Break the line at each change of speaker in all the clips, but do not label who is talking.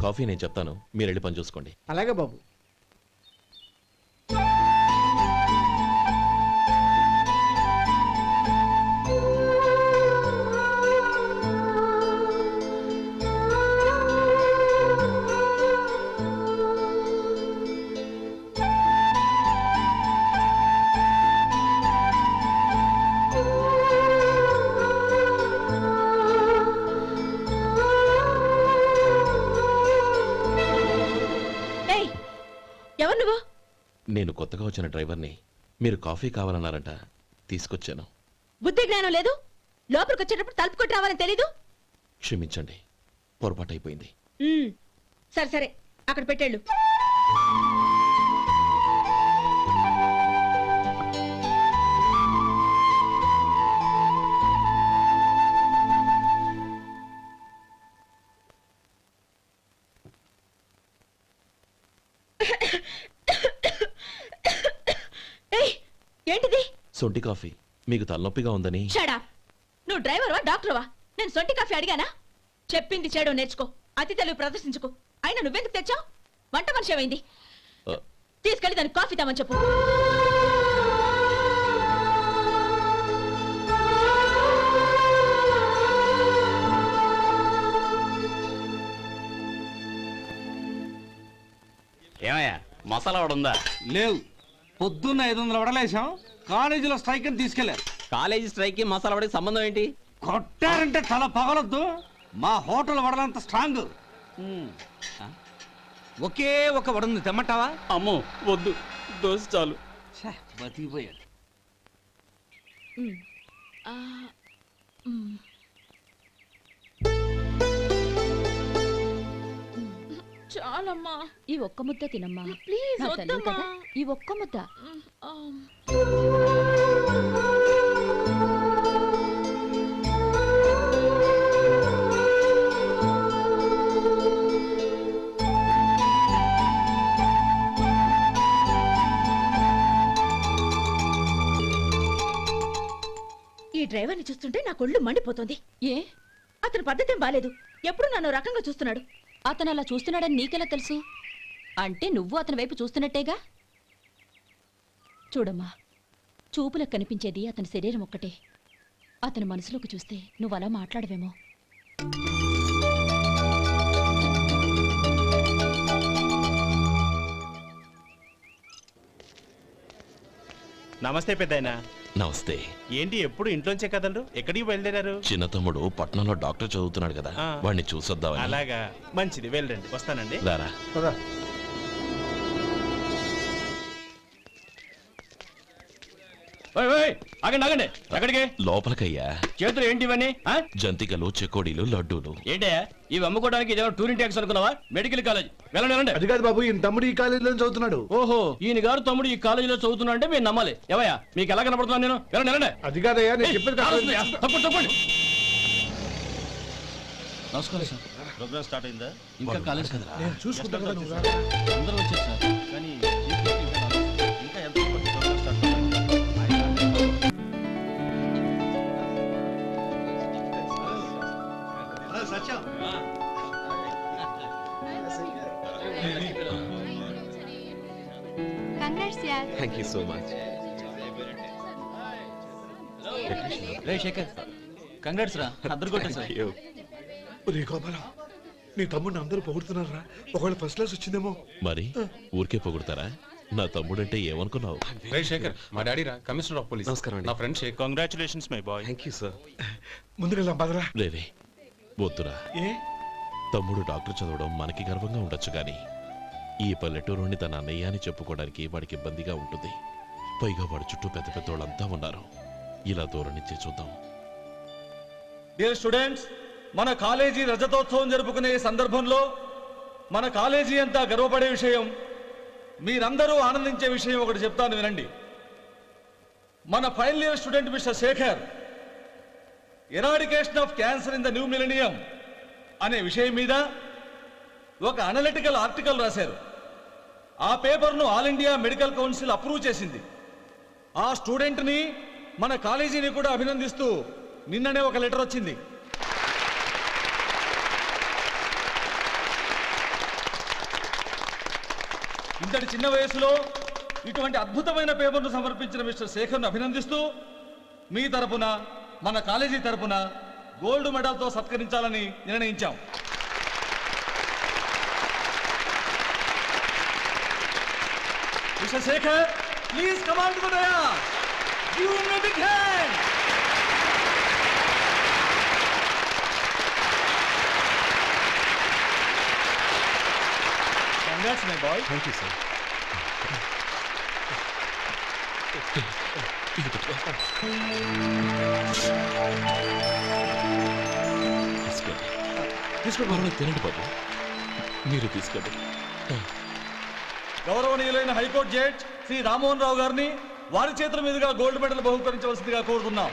Coffee నేను చెప్తాను, మీరు వెళ్ళి పని చూసుకోండి.
అలాగే బాబు.
ఎవరు నువ్వు?
నేను కొత్తగా వచ్చిన డ్రైవర్ని. మీరు కాఫీ కావాలన్నారంట, తీసుకొచ్చాను.
బుద్ధి జ్ఞానం లేదు. లోపలికి వచ్చేటప్పుడు తలుపు కొట్టి రావాలని తెలీదు.
క్షమించండి, పొరపాటు అయిపోయింది.
సరే సరే, అక్కడ పెట్టేళ్ళు. ఏంటిది?
సొంటి కాఫీ. మీకు తలనొప్పిగా ఉందని.
షడా, నువ్వు డ్రైవర్వా డాక్టర్వా? నేను సొంటి కాఫీ అడిగానా? చెప్పింది చేయడం నేర్చుకో, అతి తెలివి ప్రదర్శించుకో. అయినా నువ్వెందుకు తెచ్చావు? వంట మనిషి ఏమైంది? తీసుకెళ్ళి దానికి కాఫీ తామని చెప్పు.
ఏమయ్యా, మసాలా వడ ఉందా?
లేవు. పొద్దున్న 500 వడలేసాం, కాలేజీలో స్ట్రైక్ అని తీసుకెళ్లారు.
కాలేజీ స్ట్రైక్ కి మసాలా వడకి సంబంధం ఏంటి?
కొట్టారంటే తల పగలొద్దు. మా హోటల్ వడలంత స్ట్రాంగ్. ఒకే ఒక వడుంది, తెమ్మంటావా?
అమ్మో వద్దు, దోశ చాలు.
బతికిపోయాడు.
చాలమ్మా,
ఈ ఒక్క ముద్ద తినమ్మా
ప్లీజ్.
నా తల్లి కదా, ఈ ఒక్క ముద్ద.
ఈ డ్రైవర్ని చూస్తుంటే నా కొళ్ళు మండిపోతుంది.
ఏ,
అతని పద్ధతేం బాలేదు. ఎప్పుడు నన్ను రకంగా చూస్తున్నాడు.
అతను అలా చూస్తున్నాడని నీకెలా తెలుసు? అంటే నువ్వు అతని వైపు చూస్తున్నట్టేగా. చూడమ్మా, చూపులకు కనిపించేది అతని శరీరం ఒక్కటే. అతని మనసులోకి చూస్తే నువ్వు అలా మాట్లాడవేమో.
నమస్తే పెద్దాయన.
నమస్తే.
ఏంటి ఎప్పుడు ఇంట్లోంచే కదలరు? ఎక్కడికి బయలుదేరారు?
చిన్న తమ్ముడు పట్నంలో డాక్టర్ చదువుతున్నాడు కదా, వాడిని చూసొద్దామని.
అలాగా, మంచిది, వెళ్ళండి. వస్తానండి.
రారా.
ఆగండి ఆగండి, ఎక్కడికి?
లోపలికయ్యా.
చేతులు ఏంటి ఇవన్నీ?
జంతికలు, చెకోడీలు, లడ్డూలు.
ఏంటయ్యా ఇవి అమ్ముకోవడానికి ఇదేమో టూరింగ్ ట్యాక్స్ అనుకున్నావా? Medical college. వెళ్ళండి వెళ్ళండి.
అది కాదు బాబు, ఈయన తమ్ముడు ఈ కాలేజీలో చదువుతున్నాడు.
ఓహో, ఈయన గారు తమ్ముడు ఈ కాలేజీలో చదువుతున్నా అంటే మీరు నమ్మాలి. ఏవయ్యా, మీకు ఎలా కనపడుతున్నాను నేను? వెళ్ళండి వెళ్ళండి.
అది కాదయ్యా, నేను చెప్పేది
తప్పండి తప్పండి.
నమస్కారం సార్.
ప్రోగ్రామ్ స్టార్ట్ అయిందా?
ఇంకా కాలేజ్ కదా,
చూసుకుంటాను.
అందరూ వచ్చారు సార్.
కానీ ఇంకా ఎంత ప్రోగ్రామ్ స్టార్ట్ అవ్వాలి?
Thank you so much.
రే శేఖర్, కంగ్రాట్స్ రా, అద్దరు కొట్టారు సార్.
రే గోపాల, నీ తమ్ముడిని అందరూ పొగుడుతున్నారా? ఒకవేళ ఫస్ట్ క్లాస్ వచ్చిందేమో.
మరి ఊరికే పొగుడతారా? నా తమ్ముడంటే ఏమనుకున్నావు?
రే శేఖర్, మా డాడీ రా, కమిషనర్ ఆఫ్ పోలీస్.
నమస్కారం అండి.
నా friend Shekhar.
Congratulations my boy.
Thank you sir.
ముందుకెళ్దాం పదరా.
రేరే వద్దురా.
ఏ
తమ్ముడు డాక్టర్ చదవడం మనకి గర్వంగా ఉండొచ్చు, కానీ ఈ పల్లెటూరుని తన అన్నయ్య అని చెప్పుకోవడానికి వాడికి ఇబ్బందిగా ఉంటుంది. పైగా వాడి చుట్టూ పెద్ద పెద్ద వాళ్ళంతా ఉన్నారు. ఇలా దూరం నుంచి చూద్దాం.
డియర్ స్టూడెంట్స్, మన కాలేజీ రజతోత్సవం జరుపుకునే సందర్భంలో మన కాలేజీ అంతా గర్వపడే విషయం, మీరందరూ ఆనందించే విషయం ఒకటి చెప్తాను వినండి. మన final year student mister Shekhar eradication of cancer in the new millennium అనే విషయం మీద ఒక అనలిటికల్ ఆర్టికల్ రాశారు. ఆ పేపర్ను all India medical council approve చేసింది. ఆ స్టూడెంట్ని, మన కాలేజీని కూడా అభినందిస్తూ నిన్ననే ఒక లెటర్ వచ్చింది. ఇంతటి చిన్న వయసులో ఇటువంటి అద్భుతమైన పేపర్ను సమర్పించిన మిస్టర్ శేఖర్ను అభినందిస్తూ మీ తరపున మన కాలేజీ తరపున గోల్డ్ మెడల్తో సత్కరించాలని నిర్ణయించాం. Mister Shekhar, please come on to the dais. Give him a big hand. Congrats my boy.
Thank you sir. తీసుకోండి, తీసుకోండి, పర్వాలేదు, తినండి బాబు, మీరు తీసుకోండి.
గౌరవనీయులైన హైకోర్టు జడ్జ్ శ్రీ రామ్మోహన్ రావు గారిని వారి చేతుల మీదుగా గోల్డ్ మెడల్ బహుకరించవలసిందిగా కోరుతున్నాం.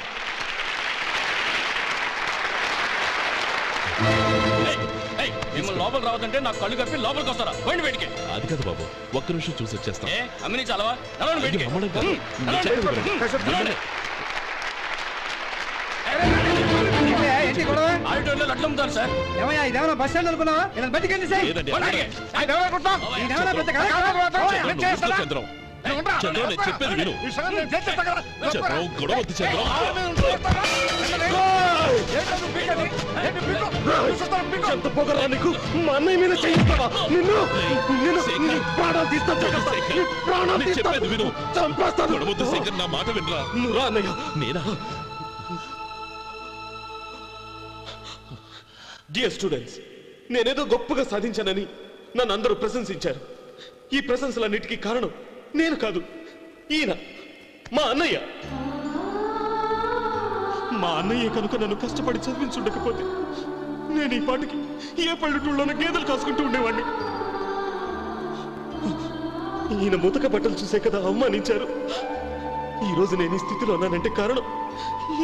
మిమ్మల్ని లోపల రావద్దంటే నాకు కళ్ళు కప్పి లోపలికి వస్తారా? పోయింది బయటికి.
అది కాదు బాబు, ఒక్క నిమిషం చూసి వచ్చేస్తాం.
ఏ అమ్మిని చాలవా? నడవండి బయటికి.
అయ్యో, అమ్మడం కాదు. నేను చెప్పేది వినండి.
ఆడిటోర్లో లడ్లు అమ్ముతారు సార్.
ఏమయ్యా ఇదేమన్నా బస్ స్టాండ్ అనుకున్నావా? ఇలా బయటికి సార్.
లేదండి,
బయటికి.
ఇదేమన్నా పెద్ద కళ కాదా?
చంద్రం, చంద్రం, నేను చెప్పేది విను. చంద్రం, గొడవ వద్దు చంద్రం.
ఎంత పొగరా నీకు? మా అన్నయ్య మీద చేయిస్తావా? నిన్ను నిన్ను ప్రాణాలు తీస్తాను. ప్రాణాలు
నేను చెప్పేది విను.
చంపేస్తాను.
గొడవ వద్దు శేఖర్, నా మాట వినరా.
నువ్వు రా అన్నయ్య.
నేనా?
డియర్ స్టూడెంట్స్, నేనేదో గొప్పగా సాధించానని నన్ను అందరూ ప్రశంసించారు. ఈ ప్రశంసలన్నిటికీ కారణం నేను కాదు, ఈయన మా అన్నయ్య. మా అన్నయ్య కనుక నన్ను కష్టపడి చదివించుండకపోతే నేను ఈ పాటికి ఏ పల్లెటూళ్ళలోనూ గేదెలు కాసుకుంటూ ఉండేవాడిని. ఈయన ముతక బట్టలు చూసే కదా అవమానించారు. ఈ రోజు నేను ఈ స్థితిలో ఉన్నానంటే కారణం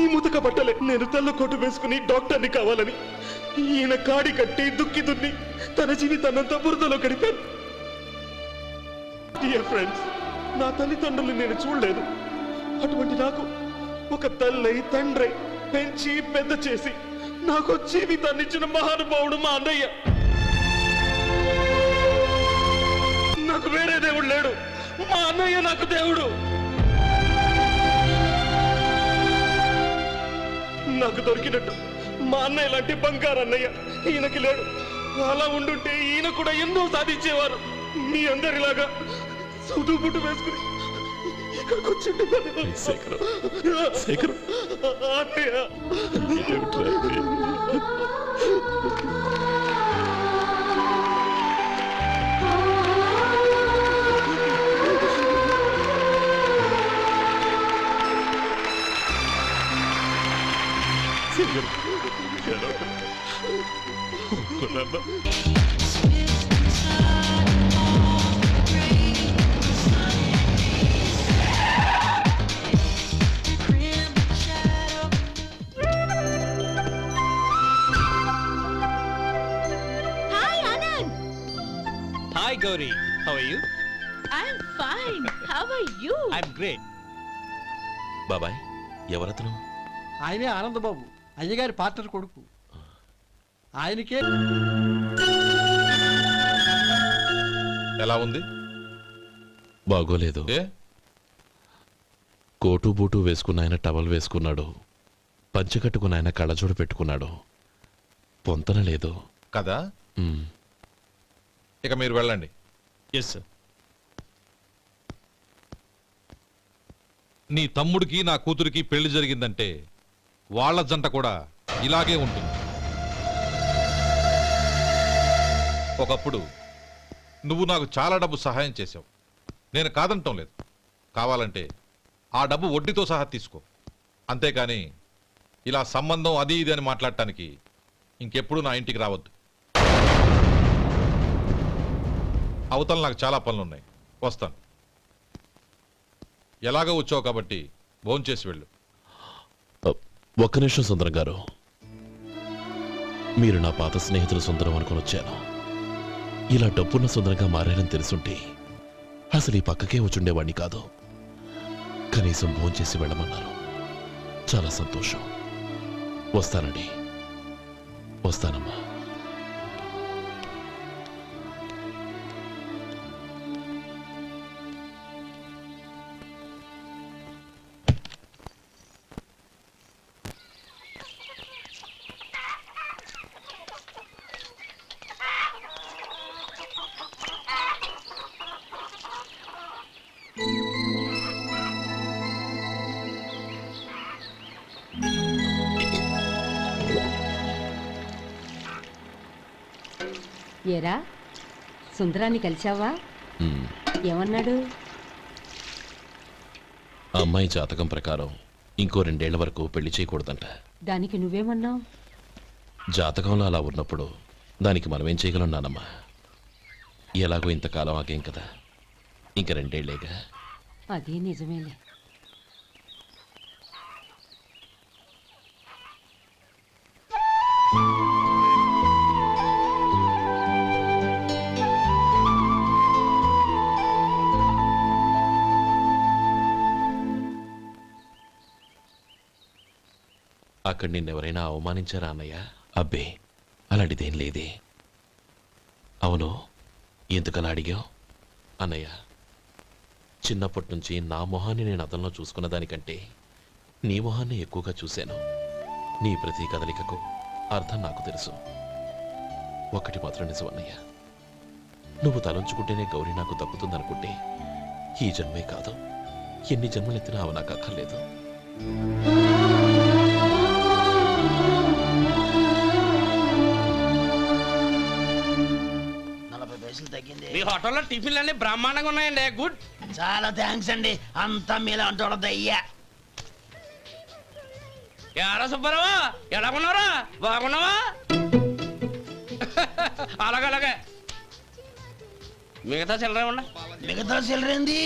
ఈ ముతక బట్టలే. నేను తెల్ల కోటు వేసుకుని డాక్టర్ని కావాలని ఈయన కాడి కట్టి దుక్కి దున్ని తన జీవితాన్నంతా బురదలో గడిపారు. డియర్ ఫ్రెండ్స్, నా తల్లిదండ్రులు నేను చూడలేదు. అటువంటి నాకు ఒక తల్లై తండ్రి పెంచి పెద్ద చేసి నాకు జీవితాన్ని ఇచ్చిన మహానుభావుడు మా అన్నయ్య. నాకు వేరే దేవుడు లేడు, మా అన్నయ్య నాకు దేవుడు. నాకు దొరికినట్టు మా అన్నయ్య లాంటి బంగారు అన్నయ్య ఈయనకి లేడు. అలా ఉండుంటే ఈయన కూడా ఎన్నో సాధించేవారు. మీ అందరిలాగా సుడుబుట్టు వేసుకుని ఇక్కడికి వచ్చి
శేఖర్, శేఖర్,
అన్నయ్య.
ఏమిట్రా ఇది? శేఖర్, ఏడవకు. ఒక్కడన్నా.
Hi Anand.
Hi Gauri, how are you?
I'm fine. How are you?
I'm great.
బాబాయ్, ఎవరతను?
ఆయనే ఆనందబాబు, అయ్యగారి పార్ట్నర్ కొడుకు. ఆయనకే
ఎలా ఉంది?
బాగోలేదు.
ఏ
కోటు బూటు వేసుకున్న ఆయన టవల్ వేసుకున్నాడు, పంచె కట్టుకున్న ఆయన కళ్ళజోడు పెట్టుకున్నాడు. పొంతన లేదు
కదా?
మ్.
ఇక మీరు వెళ్ళండి.
Yes sir.
నీ తమ్ముడికి నా కూతురికి పెళ్లి జరిగిందంటే వాళ్ళ జంట కూడా ఇలాగే ఉంటుంది. ఒకప్పుడు నువ్వు నాకు చాలా డబ్బు సహాయం చేశావు, నేను కాదంటం లేదు. కావాలంటే ఆ డబ్బు వడ్డీతో సహా తీసుకో. అంతేకాని ఇలా సంబంధం అది ఇది అని మాట్లాడటానికి ఇంకెప్పుడు నా ఇంటికి రావద్దు. అవతల నాకు చాలా పనులున్నాయి, వస్తాను. ఎలాగో వచ్చావు కాబట్టి భోంచేసి వెళ్ళు.
ఒక్క నిమిషం సుందరం గారు, మీరు నా పాత స్నేహితులు సుందరం అనుకుని వచ్చాను. ఇలా డబ్బున్న సుందరంగా మారారని తెలుసుంటే అసలు ఈ పక్కకే వచ్చుండేవాణ్ణి కాదు. కనీసం భోంచేసి వెళ్ళమన్నారు, చాలా సంతోషం. వస్తానండి, వస్తానమ్మా.
ఏరా సుందరాన్ని కలిశావా?
ఉమ్,
ఏమన్నాడు?
ఆ అమ్మాయి జాతకం ప్రకారం ఇంకో 2 ఏళ్ల వరకు పెళ్లి చేయకూడదంట.
దానికి నువ్వేమన్నావు?
జాతకంలో అలా ఉన్నప్పుడు దానికి మనమేం చేయగలం నానమ్మా? ఎలాగో ఇంతకాలం ఆగేం కదా, ఇంక 2 ఏళ్లేగా.
అది నిజమేలే.
అక్కడ నిన్నెవరైనా అవమానించారా అన్నయ్య? అబ్బే, అలాంటిదేం లేదే. అవును, ఎందుకలా అడిగావు? అన్నయ్య, చిన్నప్పటి నుంచి నా మొహాన్ని నేను అతనిలో చూసుకున్న దానికంటే నీ మొహాన్ని ఎక్కువగా చూశాను. నీ ప్రతి కదలికకు అర్థం నాకు తెలుసు. ఒక్కటి మాత్రం నిజం అన్నయ్య, నువ్వు తలంచుకుంటేనే గౌరీ నాకు దక్కుతుందనుకుంటే ఈ జన్మే కాదు, ఎన్ని జన్మలెత్తినా అవి నాకు అక్కర్లేదు.
మీ హోటల్లో టిఫిన్లు అన్ని బ్రహ్మాండంగా ఉన్నాయండి. గుడ్.
చాలా థ్యాంక్స్ అండి. అంతా మీలా అంటూ అయ్యా.
ఎరా సుబ్బారావు, ఎలా ఉన్నారా? బాగున్నావా? అలాగే మిగతా చిల్లర ఉన్నా.
మిగతా చిల్లరేంది?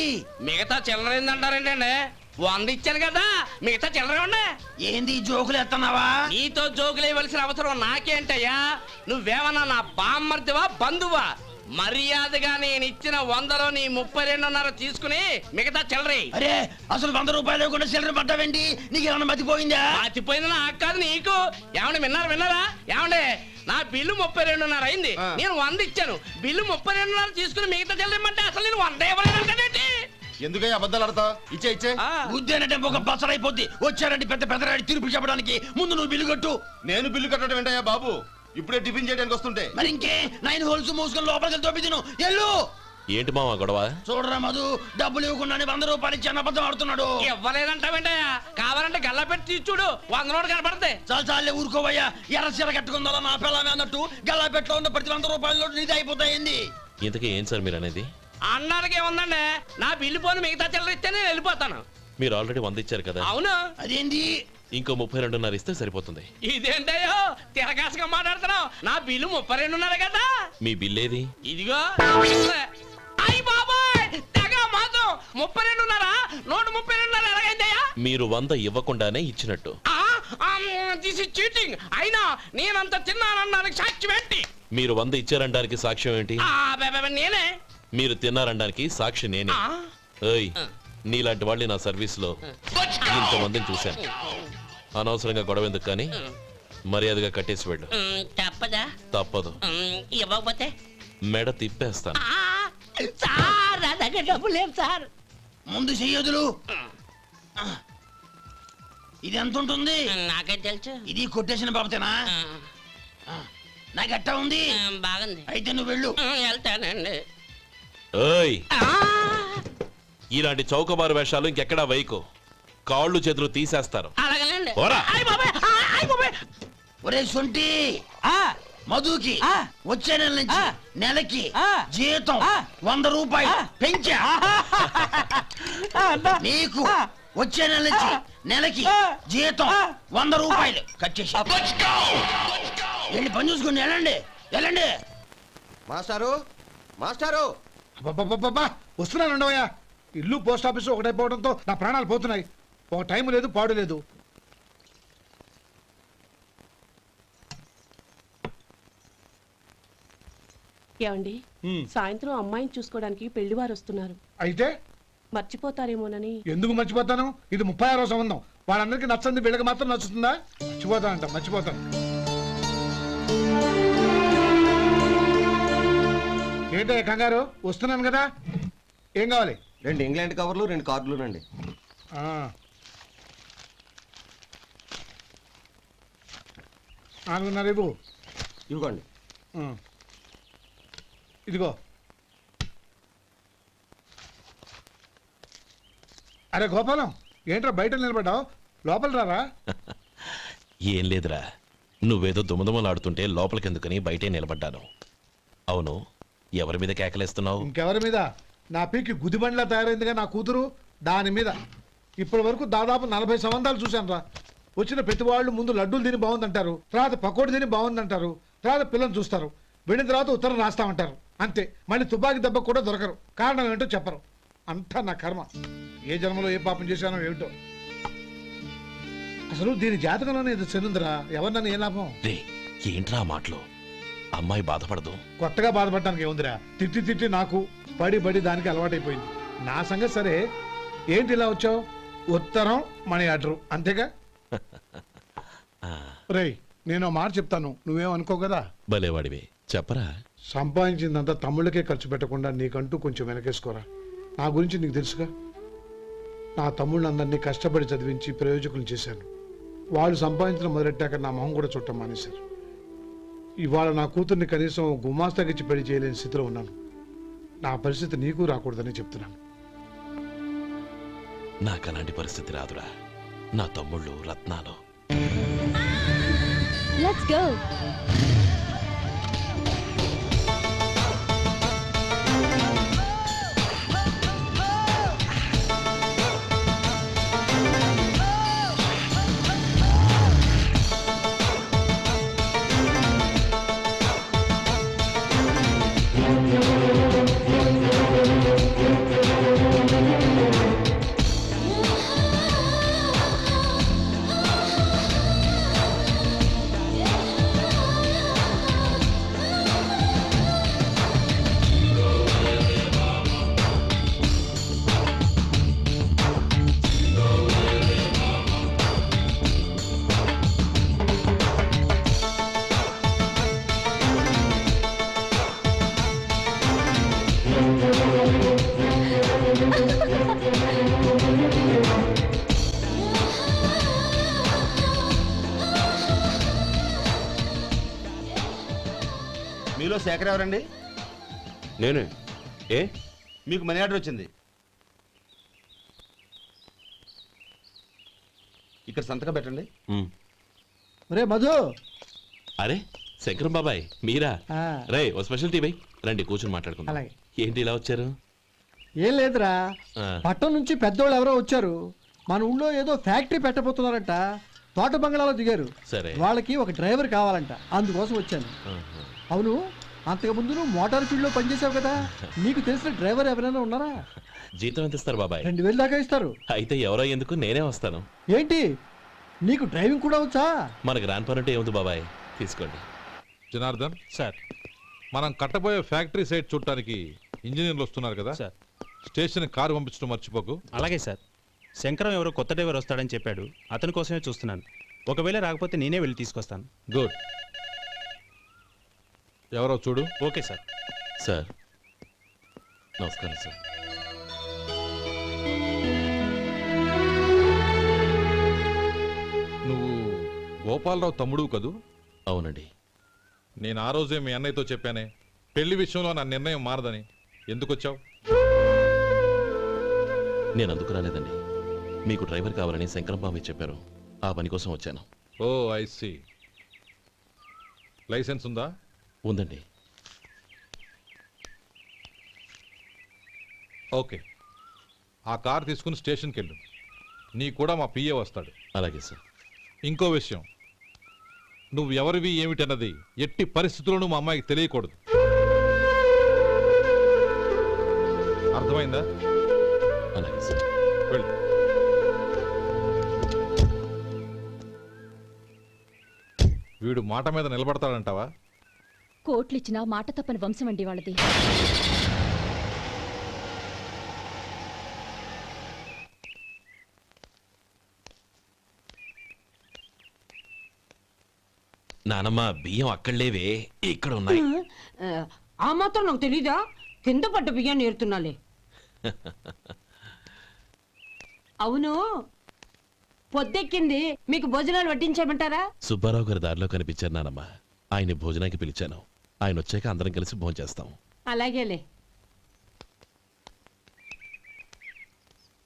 మిగతా చిల్లర ఏందంటారండి అండి? 100 ఇచ్చాను కదా, మిగతా చిల్లర ఉన్నా.
ఏంది జోకులు ఎత్తన్నావా?
నీతో జోకులు ఇవ్వాల్సిన అవసరం నాకేంటయ్యా? నువ్వేమన్నా నా బామ్మర్దివా, బంధువా? మర్యాదగా నేను ఇచ్చిన 100లో నీ 32.5 తీసుకుని మిగతా చిల్లరే.
అరే, అసలు 100 రూపాయలు కూడా చిల్లర పడ్డావేంటి? నీకేమన్నా మతిపోయిందా?
మతిపోయింది నాకు కాదు, నీకు. ఏమండి విన్నారా? ఏమండి, నా బిల్లు 32.5 అయింది. నేను 100 ఇచ్చాను. బిల్లు 32.5 తీసుకుని మిగతా చిల్లరేమంటే అసలు నేను 100 ఇవ్వలేదంటే
ఎందుకయ్యా అబద్ధాలు ఆడతావు? ఇచ్చే
ఉద్యానంటే ఒక బసరైపోద్ది. వచ్చారంటే పెద్ద పెద్దరాడి తీర్పు చెప్పడానికి ముందు నువ్వు బిల్లు కట్టు.
నేను బిల్లు కట్టడం ఏంటయ్యా బాబు? ఇప్పుడే టిఫిన్ చేయడానికి వస్తుంటే.
మరి ఇంకే 9 హోల్స్ మూసుకొని లోపలికి తోపి తిను. ఎల్లు.
ఏంటి మావా గొడవ?
చూడరా మధు, డబ్బులు ఇవ్వకుండానే 100 రూపాయలు ఇచ్చి అబద్ధం ఆడుతున్నాడు.
ఇవ్వలేదంటావేంటయ్యా? కావాలంటే గల్లా పెట్టి తీసి చూడు, 100 నోటు కనపడతాయి.
చాలే ఊరుకోవయ్యా. ఎర్ర చీర కట్టుకుందా నా పిల్లమే అన్నట్టు గల్లా పెట్టలో ఉన్న ప్రతి 100 రూపాయలు నీది అయిపోతాయింది.
ఇంతకీ ఏం సార్ మీరు అనేది?
అన్నానికి ఏముందండి, నా బిల్లు పోను మిగతా చిల్లర ఇస్తే నేను వెళ్ళిపోతాను.
మీరు ఆల్రెడీ 100 ఇచ్చారు కదా.
అవును.
అదేంటి?
ఇంకో 32.5 ఇస్తే సరిపోతుంది.
ఇదేంటయ్యో తిరగాసుగా మాట్లాడుతున్నావు? నా బిల్లు 32.5 కదా.
మీ బిల్ ఏది?
ఇదిగో. అయ్య బాబాయ్, తెగ మాతో 32.5 132.5 ఎలాగైందయ్యా?
మీరు 100 ఇవ్వకుండానే ఇచ్చినట్టు.
This is cheating. అయినా నేనంత తిన్నానన్నానికి సాక్ష్యం ఏంటి?
మీరు 100 ఇచ్చారనడానికి సాక్ష్యం ఏంటి?
నేనే.
మీరు తిన్నారనడానికి సాక్షి నేనే. ఏయ్, నీలాంటి వాళ్ళని నా సర్వీస్ లో ఇంతమందిని చూశాను. అనవసరంగా గొడవ ఎందుకు కానీ మర్యాదగా కట్టేసి వెళ్ళు.
తప్పదా?
తప్పదు.
ఇవ్వకపోతే
మెడ తిప్పేస్తాను.
సార్ నా దగ్గర డబ్బు లేవు సార్.
ముందు చెయ్యదులు. ఇది ఎంత ఉంటుంది?
నాకే తెలుసు.
ఇది కొట్టేసిన బాబతేనా? నాకు ఎట్టా ఉంది?
బాగుంది.
అయితే నువ్వు వెళ్ళు.
వెళ్తానండి.
ఏయ్, ఇలాంటి చౌకబారు వేషాలు ఇంకెక్కడా వైకు. కాళ్ళు చేతులు తీసేస్తారు.
అలాగేనండి.
పోరా.
ఒరే సొంటి, మధుకి వచ్చే నెల నుంచి నెలకి జీతం 100 రూపాయలు పెంచా. నీకు వచ్చే నెల నుంచి నెలకి జీతం 100 రూపాయలు కట్ చేసి వెళ్ళి పని చూసుకుని వెళ్ళండి. వెళ్ళండి.
మాస్టారు, మాస్టారు.
వస్తున్నాను ఉండవయ్యా. ఇల్లు పోస్ట్ ఆఫీస్ ఒకటైపోవడంతో నా ప్రాణాలు పోతున్నాయి. ఒక టైం లేదు, పాడు లేదు.
ఏమండి, సాయంత్రం అమ్మాయిని చూసుకోవడానికి పెళ్లివారు వస్తున్నారు.
అయితే
మర్చిపోతారేమోనని.
ఎందుకు మర్చిపోతాను? ఇది 36వ సంబంధం. వాళ్ళందరికీ నచ్చంది వీళ్ళకి మాత్రం నచ్చుతుందా? మర్చిపోతాను. ఏంటయ్యా కంగారు? వస్తున్నాను కదా. ఏం కావాలి?
2 ఇంగ్లాండ్ కవర్లు, 2 కార్డులు రండి.
ఇవ్వు.
ఇవ్వండి.
ఇదిగో. అరే గోపాలం, ఏంట్రా బయట నిలబడ్డావు? లోపల రారా.
ఏం లేదురా, నువ్వేదో దుమదుమలాడుతుంటే లోపలికెందుకని బయటే నిలబడ్డాను. అవును, ఎవరి మీద కేకలేస్తున్నావు?
ఇంకెవరి మీద? నా పీకి గుదిబండ్లా తయారైందిగా నా కూతురు, దాని మీద. ఇప్పటి వరకు దాదాపు 40 సంబంధాలు చూశాను రా. వచ్చిన ప్రతి వాళ్ళు ముందు లడ్డూలు తిని బాగుందంటారు, తర్వాత పకోడి తిని బాగుందంటారు, తర్వాత పిల్లలు చూస్తారు, వెళ్ళిన తర్వాత ఉత్తరం రాస్తామంటారు, అంతే. మళ్ళీ తుపాకి దెబ్బ కూడా దొరకరు. కారణం ఏంటో చెప్పరు. అంతా నా కర్మ. ఏ జన్మలో ఏ పాపం చేశానో ఏమిటో. అసలు దీని జాతకంలోనే ఇది చెందుందిరా. ఎవరినన్నా ఏ లాభం?
రే, ఏంట్రా మాటలు? అమ్మాయి బాధపడదు.
కొత్తగా బాధపడటానికి ఏముందిరా? తిట్టి తిట్టి నాకు పడి పడి దానికి అలవాటైపోయింది. నా సంగతి సరే, ఏంటి ఇలా వచ్చావు? ఉత్తరం మనీ ఆర్డర్, అంతేగా? రేయ్, నేను ఓ మాట చెప్తాను, నువ్వేమనుకో కదా.
భలేవాడివే, చెప్పరా.
సంపాదించిందంతా తమ్ముళ్ళకే ఖర్చు పెట్టకుండా నీకంటూ కొంచెం వెనకేసుకోరా. నా గురించి నీకు తెలుసుగా. నా తమ్ముళ్ళందరినీ కష్టపడి చదివించి ప్రయోజకులు చేశాను. వాళ్ళు సంపాదించడం మొదలెట్టాక నా మొహం కూడా చుట్టం మానేశారు. ఇవాళ నా కూతుర్ని కనీసం గుమాస్తాకిచ్చి పెళ్లి చేయలేని స్థితిలో ఉన్నాను. నా పరిస్థితి నీకు రాకూడదని చెప్తున్నాను.
నాకు అలాంటి పరిస్థితి రాదురా. నా తమ్ముళ్ళు రత్నాలు.
Let's go.
మీలో శేఖర్ ఎవరండి?
నేనే. ఏ?
మీకు మనీ ఆర్డర్ వచ్చింది. ఇక్కడ సంతకం పెట్టండి.
రే మధు.
అరే శంకరం బాబాయ్, మీరా? రే, ఓ స్పెషల్ టీ బై. రండి కూర్చొని మాట్లాడుకుందాం.
అలాగే.
ఏంటి ఇలా వచ్చారు?
ఏం లేదురా,
ఆ,
పట్టణం నుంచి పెద్దోళ్ళు ఎవరో వచ్చారు. మన ఊళ్ళో ఏదో ఫ్యాక్టరీ పెట్టబోతున్నారంట. తోట బంగ్లాలో దిగారు.
సరే.
వాళ్ళకి ఒక డ్రైవర్ కావాలంట, అందుకోసం వచ్చాను.
ఆహా.
అవును, అంతకుముందు నువ్వు మోటార్ ఫీల్డ్ లో పనిచేసావు కదా, నీకు తెలిసిన డ్రైవర్ ఎవరైనా ఉన్నారా?
జీతం ఎంత ఇస్తారు బాబాయ్?
2000 దాకా ఇస్తారు.
అయితే ఎవరో ఎందుకు, నేనే వస్తాను.
ఏంటి, నీకు డ్రైవింగ్ కూడా వచ్చా?
మన గ్రాండ్ పరంటే ఏముంది బాబాయ్, తీసుకోండి.
జనార్దన్,
సార్.
మనం కట్టబోయే ఫ్యాక్టరీ సైట్ చూడటానికి ఇంజనీర్లు వస్తున్నారు కదా.
సార్.
స్టేషన్ కారు పంపించడం మర్చిపోకు.
అలాగే సార్. శంకరం ఎవరో కొత్త డ్రైవర్ వస్తాడని చెప్పాడు, అతని కోసమే చూస్తున్నాను. ఒకవేళ రాకపోతే నేనే వెళ్ళి తీసుకొస్తాను.
గుడ్. ఎవరో చూడు.
Okay sir.
సార్ నమస్కారం సార్.
నువ్వు గోపాలరావు తమ్ముడు కదూ?
అవునండి.
నేను ఆ రోజే మీ అన్నయ్యతో చెప్పానే, పెళ్లి విషయంలో నా నిర్ణయం మారదని. ఎందుకు వచ్చావు?
నేను అందుకు రాలేదండి. మీకు డ్రైవర్ కావాలని శంకరం బాబాయ్ చెప్పారు, ఆ పని కోసం వచ్చాను.
ఓ ఐ సీ. లైసెన్స్ ఉందా?
ఉందండి.
ఓకే, ఆ కార్ తీసుకుని స్టేషన్కి వెళ్ళు. నీ కూడా మా పిఏ వస్తాడు.
అలాగే సార్.
ఇంకో విషయం, నువ్వు ఎవరివి ఏమిటన్నది ఎట్టి పరిస్థితుల్లోనూ మా అమ్మాయికి తెలియకూడదు. అర్థమైందా?
అలాగే సార్.
వెళ్ళు. వీడు మాట మీద నిలబడతాడంటావా?
కోట్లిచ్చినా మాట తప్పని వంశం అండి వాళ్ళది.
నానమ్మ, బియ్యం అక్కడలేవే, ఇక్కడ ఉన్నాయి.
ఆ మాత్రం నాకు తెలీదా? కింద పడ్డ బియ్యాన్ని ఏరుతున్నాలే. అవును, పొద్దెక్కింది, మీకు భోజనాలు వడ్డించమంటారా?
సుబ్బారావు గారి దారిలో కనిపించారు నానమ్మ. ఆయన భోజనానికి పిలిచాను. ఆయన వచ్చాక అందరం కలిసి భోజనం చేస్తాం.
అలాగేలే.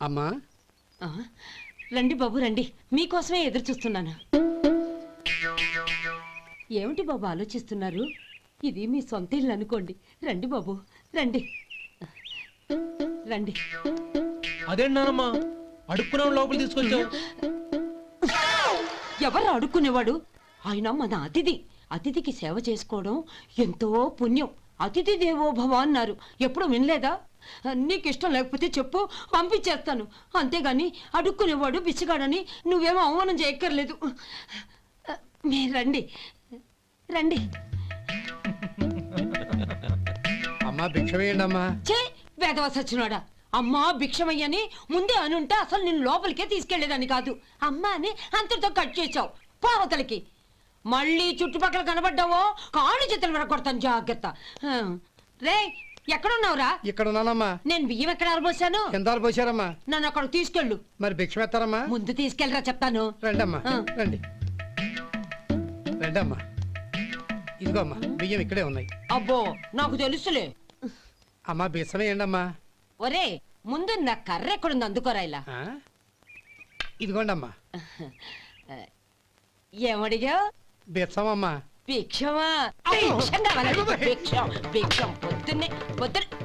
అమ్మా,
రండి బాబు రండి, మీకోసమే ఎదురు చూస్తున్నాను. ఏమిటి బాబు ఆలోచిస్తున్నారు? ఇది మీ సొంత ఇల్లు అనుకోండి. రండి బాబు, రండి రండి.
అదేంటి నానమ్మా అడుక్కునే లోపల తీసుకొచ్చావు?
ఎవరు అడుక్కునేవాడు? ఆయన మన అతిథి. అతిథికి సేవ చేసుకోవడం ఎంతో పుణ్యం. అతిథి దేవో భవ అన్నారు. ఎప్పుడు వినలేదా? నీకు ఇష్టం లేకపోతే చెప్పు, పంపించేస్తాను. అంతేగాని అడుక్కునేవాడు బిచ్చగాడని నువ్వేమో అవమానం చేయక్కర్లేదు. మీరు రండి రండి.
అమ్మా భిక్ష వేయండి అమ్మా.
చే వేదవ సచ్చినోడా, అమ్మా భిక్షమయ్యని ముందే అనుంటే అసలు నిన్ను లోపలికే తీసుకెళ్లేదని కాదు. అమ్మా అని అంతటితో కట్ చేసావు. పోవతలకి మళ్ళీ చుట్టుపక్కల కనబడ్డావో కాళ్ళు చేతులు విరగొడతాను, జాగ్రత్త. రే ఎక్కడున్నావురా?
ఇక్కడ ఉన్నానమ్మా.
నేను బియ్యం ఎక్కడ ఆరబోసాను?
కిందాలు పోసారమ్మా.
నన్ను అక్కడ తీసుకెళ్ళు.
మరి భిక్ష పెడతారమ్మా?
ముందు తీసుకెళ్ళరా చెప్తాను.
రండమ్మా రండి రండమ్మా. ఇదిగో అమ్మా బియ్యం ఇక్కడే ఉన్నాయి.
అబ్బో నాకు తెలుసులే.
అమ్మా బిచ్చం వేయండి అమ్మా.
ఒరే ముందు నా కర్ర ఎక్కడుంది, అందుకోరా ఇలా.
ఇదిగోండి అమ్మా.
ఏమడిగా?
బిచ్చం అమ్మా.
భిక్షమా? భిక్షం కావాలండి. భిక్షం భిక్షం.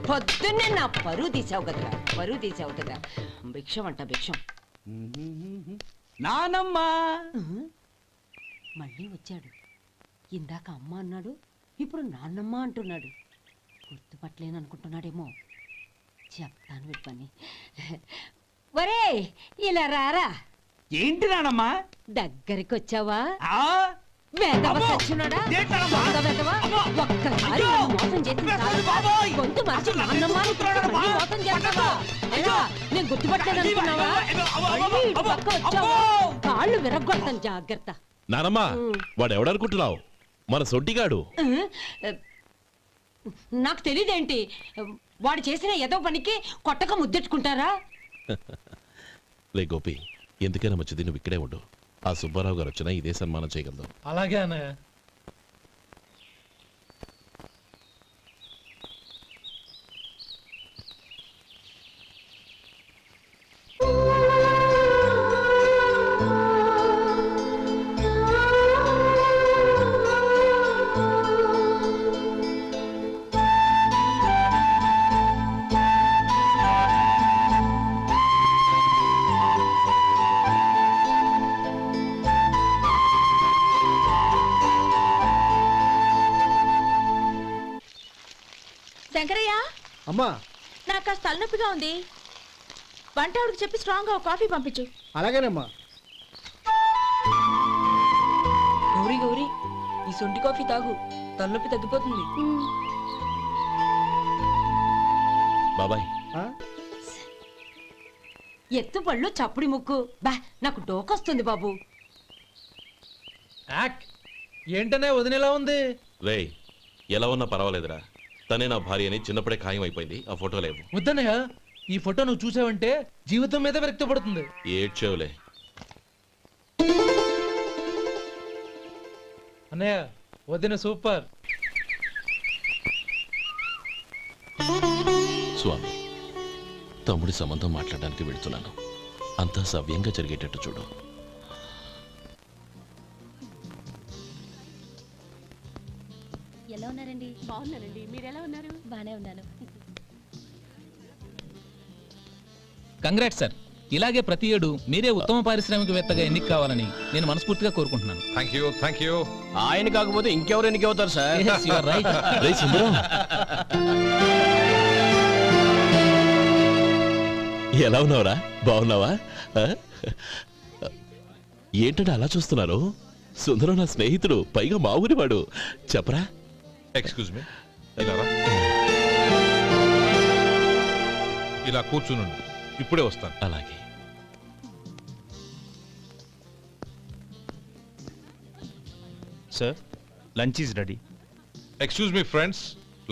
పొద్దున్నే నా పరువు తీసావు కదరా, పరువు తీసావు కదా. భిక్షం అంట భిక్షం.
నానమ్మా
మళ్ళీ వచ్చాడు. ఇందాక అమ్మ అన్నాడు, ఇప్పుడు నాన్నమ్మ అంటున్నాడు. గుర్తుపట్టలేననుకుంటున్నాడేమో. చెప్తాను వీడి పని. ఒరే ఇలా రారా.
ఏంటి నానమ్మా?
దగ్గరికి వచ్చావా?
ఆ?
వేదవ
అమ్మో!
సచ్చినోడా?
ఏంటమ్మా?
దొంగ వేదవ.
అమ్మో!
ఒక్కసారి
అయ్యో!
నన్ను మోసం చేసింది చాలు.
బాబోయ్!
గొంతు మార్చి నాన్నమ్మ అని పిలిచి మళ్ళీ మోసం చేస్తావా? ఎలా? నేను గుర్తుపట్టలేదనుకున్నావా? మళ్ళీ ఇటు పక్క వచ్చావా? కాళ్ళు విరగ్గొడతాను, జాగ్రత్త.
నానమ్మా వాడు ఎవడనుకుంటున్నావు? మన సొంటిగాడు.
నాకు తెలియదేంటి? వాడు చేసిన ఏదో పనికి కొట్టక ముద్దెట్టుకుంటారా?
లే గోపి, ఎందుకైనా మంచిది నువ్వు ఇక్కడే ఉండు. ఆ సుబ్బారావు గారు వచ్చినా ఇదే సన్మానం చేయగలదు.
అలాగే అన్నయ్య.
శంకరయ్య,
అమ్మా
నాకు కాస్త తలనొప్పిగా ఉంది. వంటవాడికి చెప్పి స్ట్రాంగ్ గా ఒక కాఫీ పంపించు.
అలాగేనమ్మా.
గౌరీ గౌరీ, ఈ సొంటి కాఫీ తాగు, తలనొప్పి తగ్గిపోతుంది.
బాబాయ్
ఎత్తు పళ్ళు చప్పుడి ముక్కు. బా నాకు డోకొస్తుంది బాబు.
ఏంటనే వదినేలా ఉంది?
రేయ్ ఎలా ఉన్నా పర్వాలేదురా. తనే నా భార్య అని చిన్నప్పుడే ఖాయం అయిపోయింది. ఆ ఫోటో లేవు.
వద్దన్నయ్య, ఈ ఫోటో నువ్వు చూసావంటే జీవితం మీద వ్యక్తపడుతుంది.
ఏడ్చేవులే.
అన్నయ్య వదిన సూపర్.
స్వామి, తమ్ముడి సంబంధం మాట్లాడడానికి వెళ్తున్నాను. అంతా సవ్యంగా జరిగేటట్టు చూడు.
ఎలా ఉన్నారండి?
బాగున్నానండి, మీరు ఎలా ఉన్నారు?
బానే ఉన్నాను.
Congrats sir. ఇలాగే ప్రతి ఏడు మీరే ఉత్తమ పారిశ్రామికవేత్తగా ఎన్నిక కావాలని నేను మనస్ఫూర్తిగా కోరుకుంటున్నాను.
Thank you.
ఆయన కాకపోతే ఇంకెవరు ఎన్నిక అవుతారు sir?
Yes, you are right.
రేయ్ సుందరం, ఎలా ఉన్నావురా? బాగున్నావా? ఏంటంటే అలా చూస్తున్నారు? సుందరం నా స్నేహితుడు, పైగా మా ఊరివాడు. చెప్పరా?
ఎక్స్క్యూజ్ మీ, ఇలా రా. ఇలా కూర్చునుండు, ఇప్పుడే వస్తాను.
అలాగే.
Sir lunch is ready.
Excuse me friends,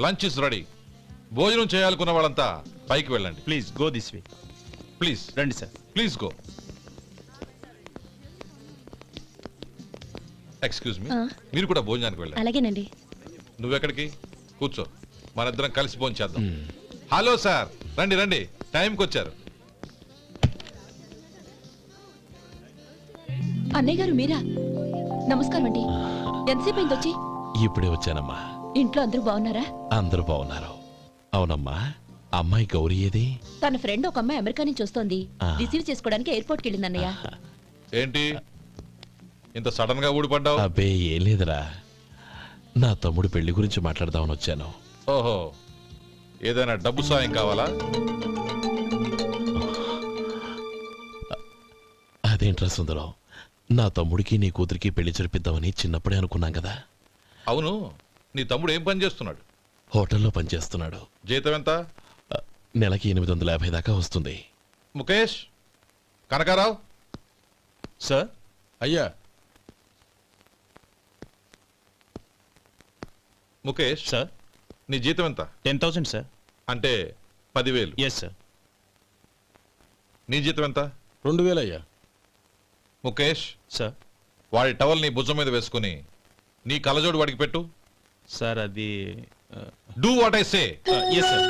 lunch is ready. భోజనం చేయాలనుకున్న వాళ్ళంతా పైకి వెళ్ళండి.
Please go this way.
Please
రండి sir.
Please go. Excuse me, మీరు కూడా భోజనానికి వెళ్ళండి.
అలాగేనండి.
నువ్వెక్కడికి? కూర్చో, మనిద్దరం కలిసి భోజనం చేద్దాం. హలో సార్, రండి రండి, టైంకి వచ్చారు.
అన్నయ్య గారు మీరా? నమస్కారం అండి. ఎంతసేపు అయింది వచ్చి?
ఇప్పుడే వచ్చానమ్మా.
ఇంట్లో అందరూ బాగున్నారా?
అందరూ బాగున్నారు. అవునమ్మా, అమ్మాయి గౌరీ ఏది?
తన ఫ్రెండ్ ఒక అమ్మాయి అమెరికా నుంచి వస్తోంది.
ఆ.
రిసీవ్ చేసుకోవడానికి ఎయిర్పోర్ట్ కి వెళ్ళిందన్నయ్య.
ఏంటి ఇంత సడన్ గా ఊడిపడ్డావు?
అబ్బే ఏం లేదురా, నా తమ్ముడు పెళ్లి గురించి మాట్లాడదామని వచ్చాను.
ఓహో, ఏదైనా డబ్బు సాయం కావాలా?
అదేంట్రా సుందరం, నా తమ్ముడికి నీ కూతురికి పెళ్లి జరిపిద్దామని చిన్నప్పుడే అనుకున్నాం కదా.
అవును, నీ తమ్ముడు ఏం పని చేస్తున్నాడు?
హోటల్లో పనిచేస్తున్నాడు.
జీతం ఎంత?
నెలకి 850 దాకా వస్తుంది.
ముఖేష్, కనకారావు.
సార్.
అయ్యా. ముఖేష్
సార్.
నీ జీతం ఎంత?
10,000 సార్.
అంటే 10,000.
Yes sir.
నీ జీతం ఎంత?
2,000 అయ్యా.
ముఖేష్
సార్.
వాడి టవల్ నీ భుజం మీద వేసుకుని నీ కలజోడు వాడికి పెట్టు.
సార్ అది
do what I say.
Yes sir.